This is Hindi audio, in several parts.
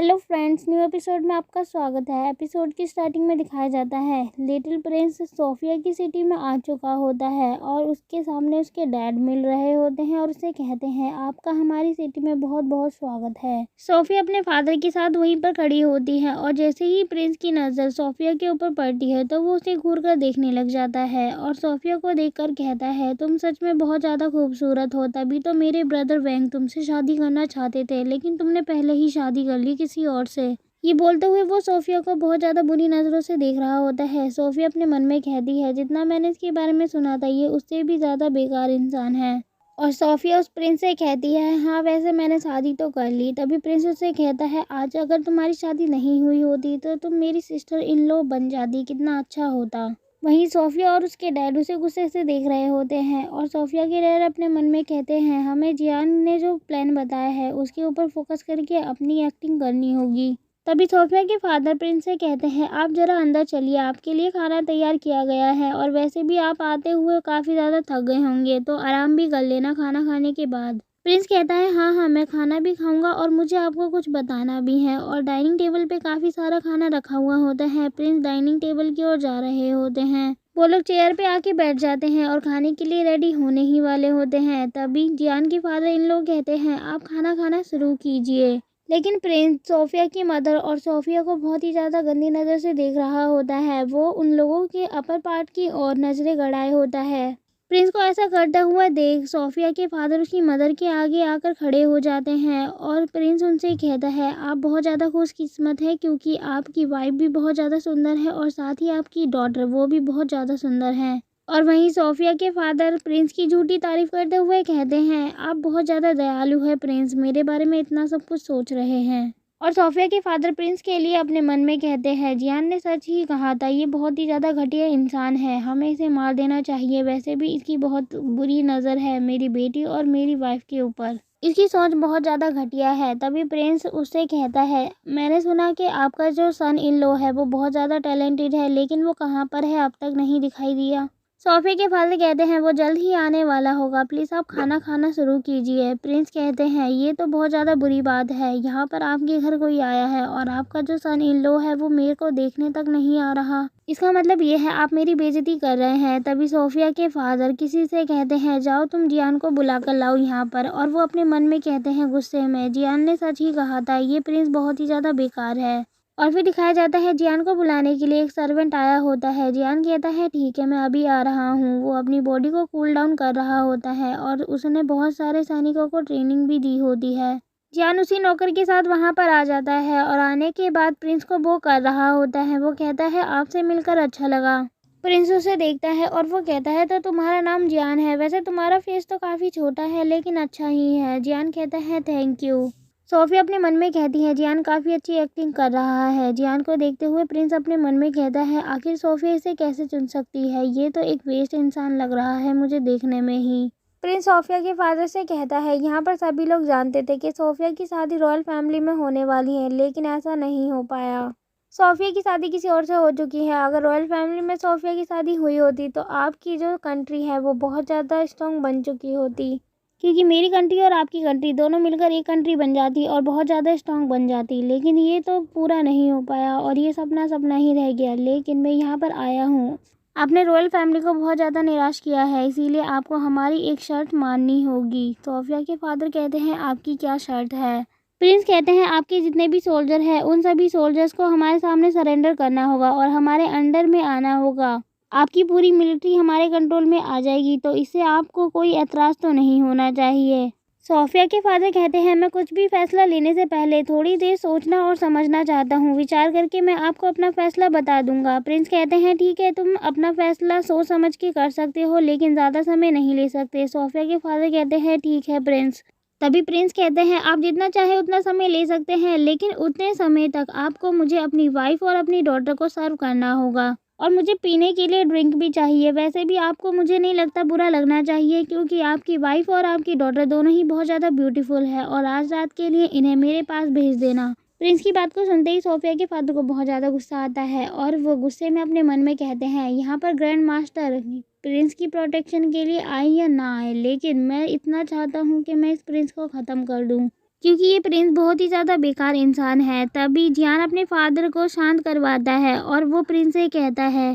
हेलो फ्रेंड्स, न्यू एपिसोड में आपका स्वागत है। एपिसोड की स्टार्टिंग में दिखाया जाता है लिटिल प्रिंस सोफिया की सिटी में आ चुका होता है और उसके सामने उसके डैड मिल रहे होते हैं और उसे कहते हैं आपका हमारी सिटी में बहुत बहुत स्वागत है। सोफिया अपने फादर के साथ वहीं पर खड़ी होती है और जैसे ही प्रिंस की नज़र सोफिया के ऊपर पड़ती है तो वो उसे घूर कर देखने लग जाता है और सोफिया को देखकर कहता है तुम सच में बहुत ज़्यादा खूबसूरत हो। तभी तो मेरे ब्रदर वैंग तुमसे शादी करना चाहते थे, लेकिन तुमने पहले ही शादी कर ली किसी और से। ये बोलते हुए वो सोफिया को बहुत ज़्यादा बुरी नज़रों से देख रहा होता है। सोफिया अपने मन में कहती है जितना मैंने इसके बारे में सुना था ये उससे भी ज़्यादा बेकार इंसान है। और सोफिया उस प्रिंस से कहती है हाँ वैसे मैंने शादी तो कर ली। तभी प्रिंस उससे कहता है आज अगर तुम्हारी शादी नहीं हुई होती तो तुम मेरी सिस्टर इन लॉ बन जाती, कितना अच्छा होता। वहीं सोफिया और उसके डैड उसे गुस्से से देख रहे होते हैं और सोफिया के डैड अपने मन में कहते हैं हमें जियान ने जो प्लान बताया है उसके ऊपर फोकस करके अपनी एक्टिंग करनी होगी। तभी सोफिया के फादर प्रिंस से कहते हैं आप जरा अंदर चलिए, आपके लिए खाना तैयार किया गया है और वैसे भी आप आते हुए काफ़ी ज़्यादा थक गए होंगे तो आराम भी कर लेना खाना खाने के बाद। प्रिंस कहता है हाँ मैं खाना भी खाऊंगा और मुझे आपको कुछ बताना भी है। और डाइनिंग टेबल पे काफ़ी सारा खाना रखा हुआ होता है। प्रिंस डाइनिंग टेबल की ओर जा रहे होते हैं। वो लोग चेयर पे आके बैठ जाते हैं और खाने के लिए रेडी होने ही वाले होते हैं। तभी जियान के फादर इन लोग कहते हैं आप खाना खाना शुरू कीजिए। लेकिन प्रिंस सोफिया की मदर और सोफिया को बहुत ही ज़्यादा गंदी नज़र से देख रहा होता है। वो उन लोगों के अपर पार्ट की ओर नज़रें गड़ाए होता है। प्रिंस को ऐसा करता हुआ देख सोफिया के फादर उसकी मदर के आगे आकर खड़े हो जाते हैं और प्रिंस उनसे कहता है आप बहुत ज़्यादा खुशकिस्मत है क्योंकि आपकी वाइफ भी बहुत ज़्यादा सुंदर है और साथ ही आपकी डॉटर वो भी बहुत ज़्यादा सुंदर है। और वहीं सोफिया के फादर प्रिंस की झूठी तारीफ करते हुए कहते हैं आप बहुत ज़्यादा दयालु है प्रिंस, मेरे बारे में इतना सब कुछ सोच रहे हैं। और सोफिया के फादर प्रिंस के लिए अपने मन में कहते हैं जियान ने सच ही कहा था, ये बहुत ही ज़्यादा घटिया इंसान है, हमें इसे मार देना चाहिए। वैसे भी इसकी बहुत बुरी नज़र है मेरी बेटी और मेरी वाइफ के ऊपर, इसकी सोच बहुत ज़्यादा घटिया है। तभी प्रिंस उससे कहता है मैंने सुना कि आपका जो सन इन लॉ है वो बहुत ज़्यादा टैलेंटेड है, लेकिन वो कहाँ पर है, अब तक नहीं दिखाई दिया। सोफिया के फादर कहते हैं वो जल्द ही आने वाला होगा, प्लीज़ आप खाना खाना शुरू कीजिए। प्रिंस कहते हैं ये तो बहुत ज़्यादा बुरी बात है, यहाँ पर आपके घर कोई आया है और आपका जो सन इन लॉ है वो मेरे को देखने तक नहीं आ रहा, इसका मतलब ये है आप मेरी बेइज्जती कर रहे हैं। तभी सोफिया के फादर किसी से कहते हैं जाओ तुम जियान को बुला कर लाओ यहाँ पर। और वो अपने मन में कहते हैं गुस्से में जियान ने सच ही कहा था, ये प्रिंस बहुत ही ज़्यादा बेकार है। और फिर दिखाया जाता है जियान को बुलाने के लिए एक सर्वेंट आया होता है। जियान कहता है ठीक है मैं अभी आ रहा हूँ। वो अपनी बॉडी को कूल डाउन कर रहा होता है और उसने बहुत सारे सैनिकों को ट्रेनिंग भी दी होती है। जियान उसी नौकर के साथ वहाँ पर आ जाता है और आने के बाद प्रिंस को वो कर रहा होता है। वो कहता है आपसे मिलकर अच्छा लगा। प्रिंस उसे देखता है और वो कहता है तो तुम्हारा नाम जियान है, वैसे तुम्हारा फेस तो काफ़ी छोटा है लेकिन अच्छा ही है। जियान कहता है थैंक यू। सोफिया अपने मन में कहती है जियान काफ़ी अच्छी एक्टिंग कर रहा है। जियान को देखते हुए प्रिंस अपने मन में कहता है आखिर सोफिया इसे कैसे चुन सकती है, ये तो एक वेस्ट इंसान लग रहा है मुझे देखने में ही। प्रिंस सोफिया के फादर से कहता है यहाँ पर सभी लोग जानते थे कि सोफिया की शादी रॉयल फैमिली में होने वाली है, लेकिन ऐसा नहीं हो पाया। सोफिया की शादी किसी और से हो चुकी है। अगर रॉयल फैमिली में सोफिया की शादी हुई होती तो आपकी जो कंट्री है वो बहुत ज़्यादा स्ट्रॉन्ग बन चुकी होती, क्योंकि मेरी कंट्री और आपकी कंट्री दोनों मिलकर एक कंट्री बन जाती और बहुत ज़्यादा स्ट्रॉन्ग बन जाती। लेकिन ये तो पूरा नहीं हो पाया और ये सपना सपना ही रह गया। लेकिन मैं यहाँ पर आया हूँ, आपने रॉयल फैमिली को बहुत ज़्यादा निराश किया है, इसीलिए आपको हमारी एक शर्त माननी होगी। सोफिया के फादर कहते हैं आपकी क्या शर्त है। प्रिंस कहते हैं आपके जितने भी सोल्जर हैं उन सभी सोल्जर्स को हमारे सामने सरेंडर करना होगा और हमारे अंडर में आना होगा। आपकी पूरी मिलिट्री हमारे कंट्रोल में आ जाएगी, तो इससे आपको कोई एतराज़ तो नहीं होना चाहिए। सोफिया के फादर कहते हैं मैं कुछ भी फैसला लेने से पहले थोड़ी देर सोचना और समझना चाहता हूँ, विचार करके मैं आपको अपना फैसला बता दूंगा। प्रिंस कहते हैं ठीक है तुम अपना फैसला सोच समझ के कर सकते हो, लेकिन ज़्यादा समय नहीं ले सकते। सोफिया के फादर कहते हैं ठीक है प्रिंस। तभी प्रिंस कहते हैं आप जितना चाहे उतना समय ले सकते हैं, लेकिन उतने समय तक आपको मुझे अपनी वाइफ और अपनी डॉटर को सर्व करना होगा और मुझे पीने के लिए ड्रिंक भी चाहिए। वैसे भी आपको मुझे नहीं लगता बुरा लगना चाहिए, क्योंकि आपकी वाइफ और आपकी डॉटर दोनों ही बहुत ज़्यादा ब्यूटीफुल है और आज रात के लिए इन्हें मेरे पास भेज देना। प्रिंस की बात को सुनते ही सोफिया के फादर को बहुत ज़्यादा गुस्सा आता है और वो गुस्से में अपने मन में कहते हैं यहाँ पर ग्रैंड मास्टर प्रिंस की प्रोटेक्शन के लिए आए या ना आए, लेकिन मैं इतना चाहता हूँ कि मैं इस प्रिंस को ख़त्म कर दूँ। क्योंकि ये प्रिंस बहुत ही ज़्यादा बेकार इंसान है। तभी जियान अपने फादर को शांत करवाता है और वो प्रिंस से कहता है,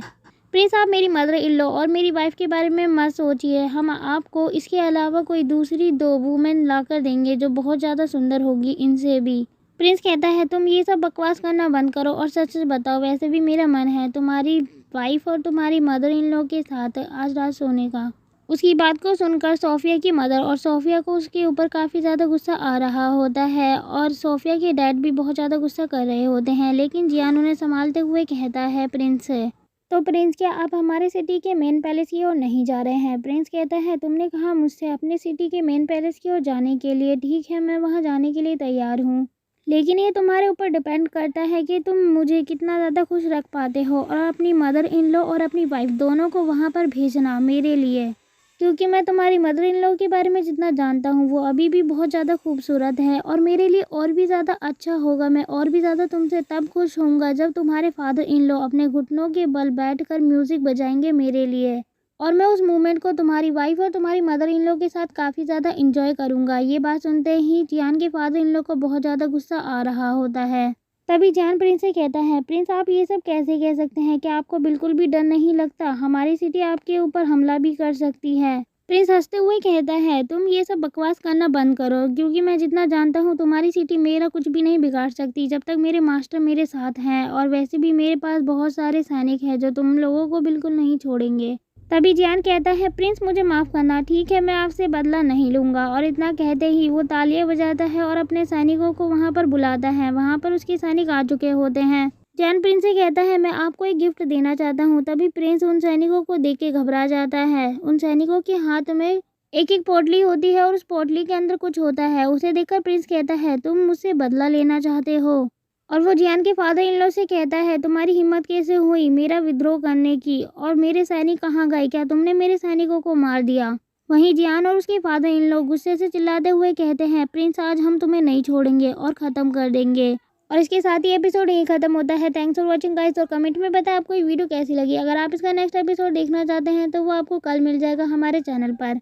प्रिंस आप मेरी मदर इन लॉ और मेरी वाइफ के बारे में मत सोचिए, हम आपको इसके अलावा कोई दूसरी 2 वूमेन ला कर देंगे जो बहुत ज़्यादा सुंदर होगी इनसे भी। प्रिंस कहता है तुम ये सब बकवास करना बंद करो और सच सच बताओ, वैसे भी मेरा मन है तुम्हारी वाइफ और तुम्हारी मदर इन लॉ के साथ आज रात सोने का। उसकी बात को सुनकर सोफिया की मदर और सोफिया को उसके ऊपर काफ़ी ज़्यादा गुस्सा आ रहा होता है और सोफिया के डैड भी बहुत ज़्यादा गुस्सा कर रहे होते हैं। लेकिन जियान उन्हें संभालते हुए कहता है प्रिंस से, तो प्रिंस क्या आप हमारे सिटी के मेन पैलेस की ओर नहीं जा रहे हैं? प्रिंस कहता है तुमने कहा मुझसे अपने सिटी के मेन पैलेस की ओर जाने के लिए, ठीक है मैं वहाँ जाने के लिए तैयार हूँ, लेकिन ये तुम्हारे ऊपर डिपेंड करता है कि तुम मुझे कितना ज़्यादा खुश रख पाते हो और अपनी मदर इन लॉ और अपनी वाइफ दोनों को वहाँ पर भेजना मेरे लिए, क्योंकि मैं तुम्हारी मदर इन लॉ के बारे में जितना जानता हूँ वो अभी भी बहुत ज़्यादा खूबसूरत है और मेरे लिए और भी ज़्यादा अच्छा होगा, मैं और भी ज़्यादा तुमसे तब खुश होऊंगा जब तुम्हारे फादर इन लॉ अपने घुटनों के बल बैठकर म्यूज़िक बजाएंगे मेरे लिए, और मैं उस मोमेंट को तुम्हारी वाइफ और तुम्हारी मदर इन लॉ के साथ काफ़ी ज़्यादा इंजॉय करूँगा। ये बात सुनते ही जियान के फादर इन लॉ को बहुत ज़्यादा गुस्सा आ रहा होता है। तभी जियान प्रिंस से कहता है, प्रिंस आप ये सब कैसे कह सकते हैं, क्या आपको बिल्कुल भी डर नहीं लगता, हमारी सिटी आपके ऊपर हमला भी कर सकती है। प्रिंस हंसते हुए कहता है तुम ये सब बकवास करना बंद करो, क्योंकि मैं जितना जानता हूँ तुम्हारी सिटी मेरा कुछ भी नहीं बिगाड़ सकती जब तक मेरे मास्टर मेरे साथ हैं, और वैसे भी मेरे पास बहुत सारे सैनिक हैं जो तुम लोगों को बिल्कुल नहीं छोड़ेंगे। तभी जियान कहता है प्रिंस मुझे माफ़ करना, ठीक है मैं आपसे बदला नहीं लूँगा, और इतना कहते ही वो तालियां बजाता है और अपने सैनिकों को वहाँ पर बुलाता है। वहाँ पर उसके सैनिक आ चुके होते हैं। जियान प्रिंस से कहता है मैं आपको एक गिफ्ट देना चाहता हूँ। तभी प्रिंस उन सैनिकों को देख के घबरा जाता है। उन सैनिकों के हाथ में एक एक पोटली होती है और उस पोटली के अंदर कुछ होता है। उसे देखकर प्रिंस कहता है तुम मुझसे बदला लेना चाहते हो, और वो जियान के फादर इन लॉ से कहता है तुम्हारी हिम्मत कैसे हुई मेरा विद्रोह करने की, और मेरे सैनिक कहाँ गए, क्या तुमने मेरे सैनिकों को मार दिया? वहीं जियान और उसके फादर इन लॉ गुस्से से चिल्लाते हुए कहते हैं प्रिंस आज हम तुम्हें नहीं छोड़ेंगे और ख़त्म कर देंगे। और इसके साथ ही एपिसोड यहीं खत्म होता है। थैंक्स फॉर वॉचिंग गाइस, और कमेंट में बताएं आपको ये वीडियो कैसी लगी। अगर आप इसका नेक्स्ट एपिसोड देखना चाहते हैं तो वो आपको कल मिल जाएगा हमारे चैनल पर।